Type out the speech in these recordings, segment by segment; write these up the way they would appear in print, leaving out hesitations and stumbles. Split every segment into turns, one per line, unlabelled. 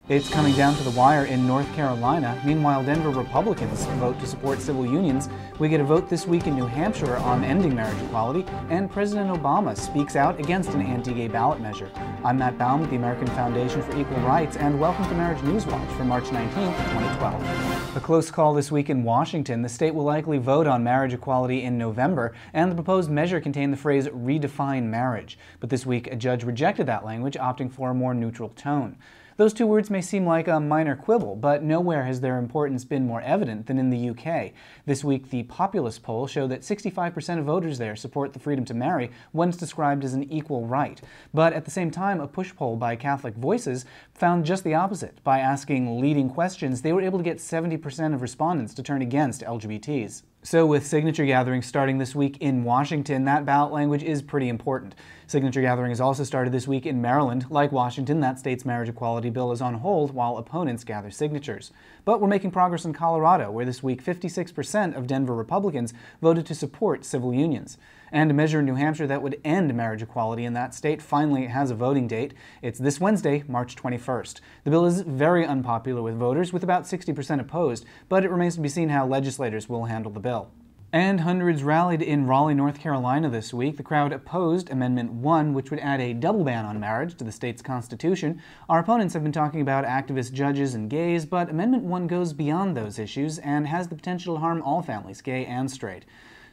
It's coming down to the wire in North Carolina. Meanwhile, Denver Republicans vote to support civil unions. We get a vote this week in New Hampshire on ending marriage equality, and President Obama speaks out against an anti-gay ballot measure. I'm Matt Baum with the American Foundation for Equal Rights, and welcome to Marriage News Watch for March 19, 2012. A close call this week in Washington. The state will likely vote on marriage equality in November, and the proposed measure contained the phrase redefine marriage. But this week, a judge rejected that language, opting for a more neutral tone. Those two words may seem like a minor quibble, but nowhere has their importance been more evident than in the UK. This week, the Populus poll showed that 65% of voters there support the freedom to marry, once described as an equal right. But at the same time, a push poll by Catholic Voices found just the opposite. By asking leading questions, they were able to get 70% of respondents to turn against LGBTs. So with signature gatherings starting this week in Washington, that ballot language is pretty important. Signature gathering has also started this week in Maryland. Like Washington, that state's marriage equality bill is on hold while opponents gather signatures. But we're making progress in Colorado, where this week 56% of Denver Republicans voted to support civil unions. And a measure in New Hampshire that would end marriage equality in that state finally has a voting date. It's this Wednesday, March 21st. The bill is very unpopular with voters, with about 60% opposed, but it remains to be seen how legislators will handle the bill. And hundreds rallied in Raleigh, North Carolina this week. The crowd opposed Amendment 1, which would add a double ban on marriage to the state's constitution. Our opponents have been talking about activist judges and gays, but Amendment 1 goes beyond those issues and has the potential to harm all families, gay and straight.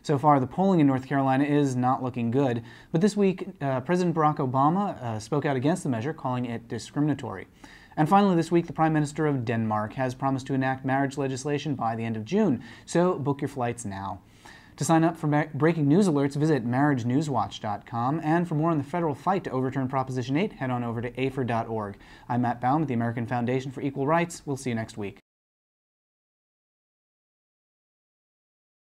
So far, the polling in North Carolina is not looking good, but this week, President Barack Obama spoke out against the measure, calling it discriminatory. And finally this week, the Prime Minister of Denmark has promised to enact marriage legislation by the end of June, so book your flights now. To sign up for breaking news alerts, visit marriagenewswatch.com, and for more on the federal fight to overturn Proposition 8, head on over to afer.org. I'm Matt Baum with the American Foundation for Equal Rights. We'll see you next week.